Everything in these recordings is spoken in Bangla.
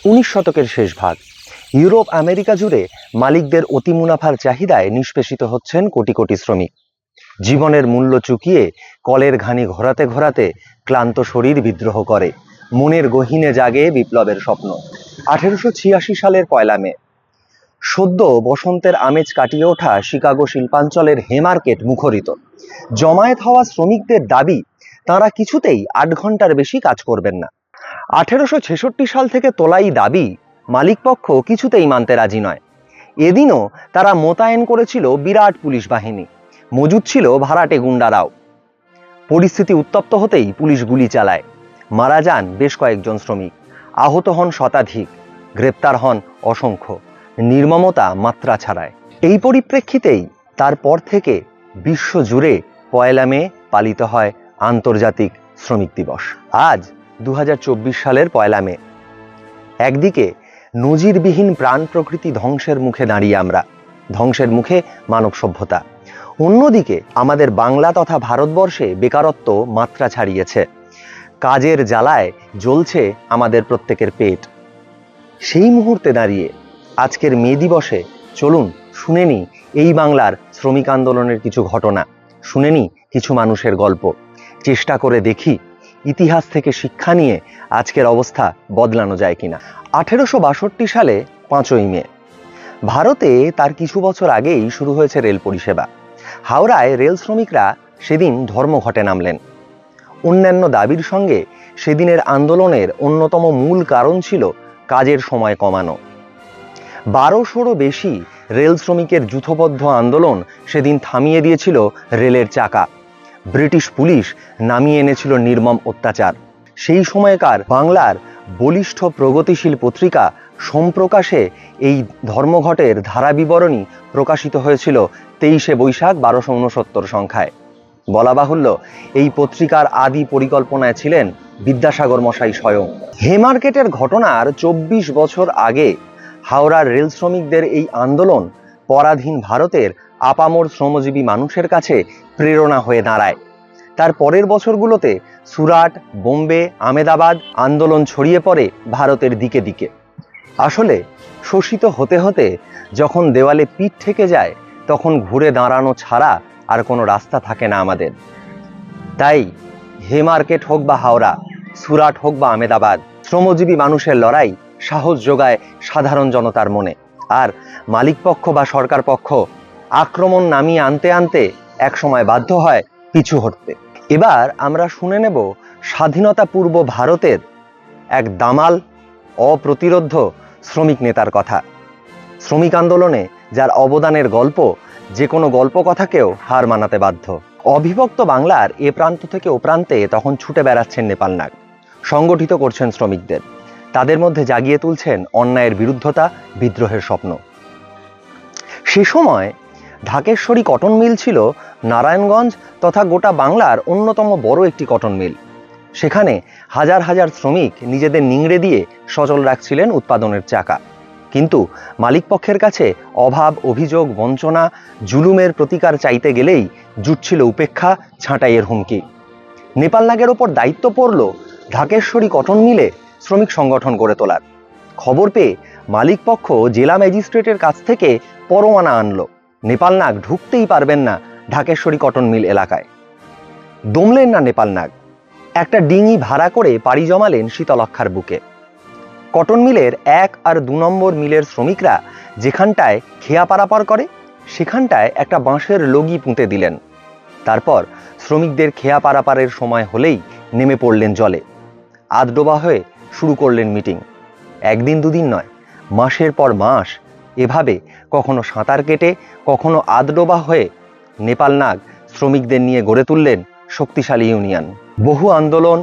19 শতকের শেষ ভাগ। ইউরোপ আমেরিকা জুড়ে মালিকদের অতি মুনাফার চাহিদায় নিষ্পেষিত হচ্ছেন কোটি কোটি শ্রমিক। জীবনের মূল্য চুকিয়ে কলের ঘানি ঘোরাতে ঘোরাতে ক্লান্ত শরীর বিদ্রোহ করে, মনের গহীনে জাগে বিপ্লবের স্বপ্ন। 1886 সালের 1 মে সদ্য বসন্তের আমেজ কাটিয়ে ওঠা শিকাগো শিল্পাঞ্চলের হেমার্কেট মুখরিত। জমায়েত হওয়া শ্রমিকদের দাবি, তারা কিছুতেই 8 ঘন্টার বেশি কাজ করবেন না। 1866 সাল থেকে তোলা এই দাবি মালিকপক্ষ কিছুতেই মানতে রাজি নয়। এদিনও তারা মোতায়েন করেছিল বিরাট পুলিশ বাহিনী, মজুদ ছিল ভাড়াটে গুন্ডারাও। পরিস্থিতি উত্তপ্ত হতেই পুলিশ গুলি চালায়, মারা যান বেশ কয়েকজন শ্রমিক, আহত হন শতাধিক, গ্রেপ্তার হন অসংখ্য। নির্মমতা মাত্রা ছাড়ায়। এই পরিপ্রেক্ষিতেই তারপর থেকে বিশ্বজুড়ে 1 মে পালিত হয় আন্তর্জাতিক শ্রমিক দিবস। আজ 2024 সালের 1 মে। একদিকে নজিরবিহীন প্রাণ প্রকৃতি ধ্বংসের মুখে দাঁড়িয়ে আমরা, ধ্বংসের মুখে মানব সভ্যতা। অন্যদিকে আমাদের বাংলা তথা ভারতবর্ষে বেকারত্ব মাত্রা ছাড়িয়েছে, কাজের জ্বালায় জ্বলছে আমাদের প্রত্যেকের পেট। সেই মুহূর্তে দাঁড়িয়ে আজকের মে দিবসে চলুন শুনে নি এই বাংলার শ্রমিক আন্দোলনের কিছু ঘটনা, শুনে নি কিছু মানুষের গল্প, চেষ্টা করে দেখি ইতিহাস থেকে শিক্ষা নিয়ে আজকের অবস্থা বদলানো যায় কিনা। 1862 সালে 5ই মে ভারতে তার কিছু বছর আগেই শুরু হয়েছে রেল পরিষেবা। হাওড়ায় রেল শ্রমিকরা সেদিন ধর্মঘটে নামলেন। অন্যান্য দাবির সঙ্গে সেদিনের আন্দোলনের অন্যতম মূল কারণ ছিল কাজের সময় কমানো। 1200-রও বেশি রেল শ্রমিকের যূথবদ্ধ আন্দোলন সেদিন থামিয়ে দিয়েছিল রেলের চাকা। ব্রিটিশ পুলিশ নামিয়ে এনেছিল নির্মম অত্যাচার। সেই সময়কার বাংলার বলিষ্ঠ প্রগতিশীল পত্রিকা সোমপ্রকাশে এই ধর্মঘটের ধারাবিবরণী প্রকাশিত হয়েছিল 23শে বৈশাখ 1269 সংখ্যায়। বলা বাহুল্য, এই পত্রিকার আদি পরিকল্পনায় ছিলেন বিদ্যাসাগর মশাই স্বয়ং। হেমার্কেটের ঘটনার 24 বছর আগে হাওড়ার রেল শ্রমিকদের এই আন্দোলন পরাধীন ভারতের আপামর শ্রমজীবী মানুষের কাছে প্রেরণা হয়ে দাঁড়ায়। তার পরের বছরগুলোতে সুরাট, বোম্বে, আহমেদাবাদ আন্দোলন ছড়িয়ে পড়ে ভারতের দিকে দিকে। আসলে শোষিত হতে হতে যখন দেওয়ালে পিঠ ঠেকে যায়, তখন ঘুরে দাঁড়ানো ছাড়া আর কোনো রাস্তা থাকে না আমাদের। তাই হেমার্কেট হোক বা হাওড়া, সুরাট হোক বা আহমেদাবাদ, শ্রমজীবী মানুষের লড়াই সাহস যোগায় সাধারণ জনতার মনে। আর মালিকপক্ষ বা সরকার পক্ষ আক্রমণ নামিয়ে আনতে আনতে একসময় বাধ্য হয় পিছু হটতে। এবার আমরা শুনে নেব স্বাধীনতা পূর্ব ভারতের এক দামাল অপ্রতিরোধ্য শ্রমিক নেতার কথা। শ্রমিক আন্দোলনে যার অবদানের গল্প যে কোনো গল্প কথাকেও হার মানাতে বাধ্য। অবিভক্ত বাংলার এ প্রান্ত থেকে ও প্রান্তে তখন ছুটে বেড়াচ্ছেন নেপালনাগ, সংগঠিত করছেন শ্রমিকদের, তাদের মধ্যে জাগিয়ে তুলছেন অন্যায়ের বিরুদ্ধতা, বিদ্রোহের স্বপ্ন। সে সময় ঢাকেশ্বরী কটন মিল ছিল নারায়ণগঞ্জ তথা গোটা বাংলার অন্যতম বড় একটি কটন মিল। সেখানে হাজার হাজার শ্রমিক নিজেদের নিংড়ে দিয়ে সচল রাখছিলেন উৎপাদনের চাকা। কিন্তু মালিকপক্ষের কাছে অভাব, অভিযোগ, বঞ্চনা, জুলুমের প্রতিকার চাইতে গেলেই জুটছিল উপেক্ষা, ছাঁটাইয়ের হুমকি। নেপালনাগের ওপর দায়িত্ব পড়ল ঢাকেশ্বরী কটন মিলে শ্রমিক সংগঠন গড়ে তোলার। খবর পেয়ে মালিকপক্ষ জেলা ম্যাজিস্ট্রেটের কাছ থেকে পরোয়ানা আনলো, নেপালনাগ ঢুকতেই পারবেন না ঢাকেশ্বরী কটন মিল এলাকায়। দমলেন না নেপালনাগ, একটা ডিঙি ভাড়া করে পাড়ি জমালেন শীতলক্ষার বুকে। কটন মিলের 1 আর 2 নম্বর মিলের শ্রমিকরা যেখানটায় খেয়া পারাপার করে সেখানটায় একটা বাঁশের লগি পুঁতে দিলেন। তারপর শ্রমিকদের খেয়া পারাপারের সময় হলেই নেমে পড়লেন জলে, আধডোবা হয়ে শুরু করলেন মিটিং। একদিন দুদিন নয়, মাসের পর মাস এভাবে কখনো সাঁতার কেটে কখনো আধডোবা হয়ে নেপালনাগ শ্রমিকদের নিয়ে গড়ে তুললেন শক্তিশালী ইউনিয়ন। বহু আন্দোলন,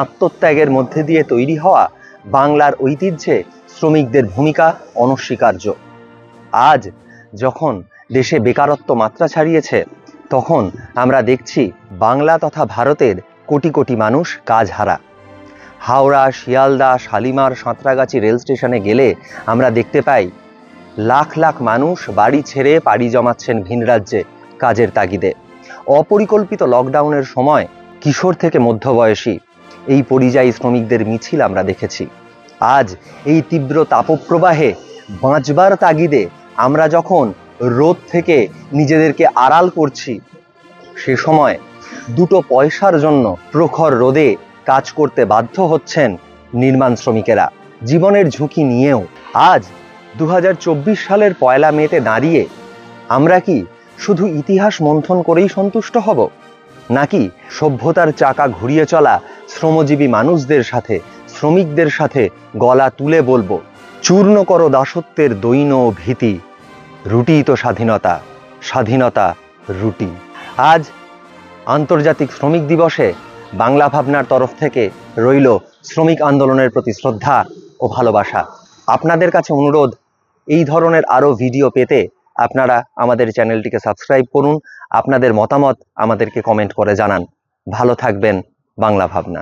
আত্মত্যাগের মধ্যে দিয়ে তৈরি হওয়া বাংলার ঐতিহ্যে শ্রমিকদের ভূমিকা অনস্বীকার্য। আজ যখন দেশে বেকারত্ব মাত্রা ছাড়িয়েছে, তখন আমরা দেখছি বাংলা তথা ভারতের কোটি কোটি মানুষ কাজ হারা। হাওড়া, শিয়ালদা, শালিমার, সাঁতরাগাছি রেল স্টেশনে গেলে আমরা দেখতে পাই লাখ লাখ মানুষ বাড়ি ছেড়ে পাড়ি জমাচ্ছেন ভিন রাজ্যে কাজের তাগিদে। অপরিকল্পিত লকডাউনের সময় কিশোর থেকে মধ্যবয়সী এই পরিযায়ী শ্রমিকদের মিছিল আমরা দেখেছি। আজ এই তীব্র তাপপ্রবাহে বাঁচবার তাগিদে আমরা যখন রোদ থেকে নিজেদেরকে আড়াল করছি, সে সময় দুটো পয়সার জন্য প্রখর রোদে কাজ করতে বাধ্য হচ্ছেন নির্মাণ শ্রমিকেরা। জীবনের ঝুঁকি নিয়েও আজ 2024 সালের 1 মেতে দাঁড়িয়ে আমরা কি শুধু ইতিহাস মন্থন করেই সন্তুষ্ট হব, নাকি সভ্যতার চাকা ঘুরিয়ে চলা শ্রমজীবী মানুষদের সাথে, শ্রমিকদের সাথে গলা তুলে বলবো, চূর্ণ করো দাসত্বের দৈন ভীতি, রুটি তো স্বাধীনতা, স্বাধীনতা রুটি। আজ আন্তর্জাতিক শ্রমিক দিবসে বাংলা ভাবনার তরফ থেকে রইল শ্রমিক আন্দোলনের প্রতি শ্রদ্ধা ও ভালোবাসা। আপনাদের কাছে অনুরোধ, এই ধরনের আরও ভিডিও পেতে আপনারা আমাদের চ্যানেলটিকে সাবস্ক্রাইব করুন। আপনাদের মতামত আমাদেরকে কমেন্ট করে জানান। ভালো থাকবেন। বাংলা ভাবনা।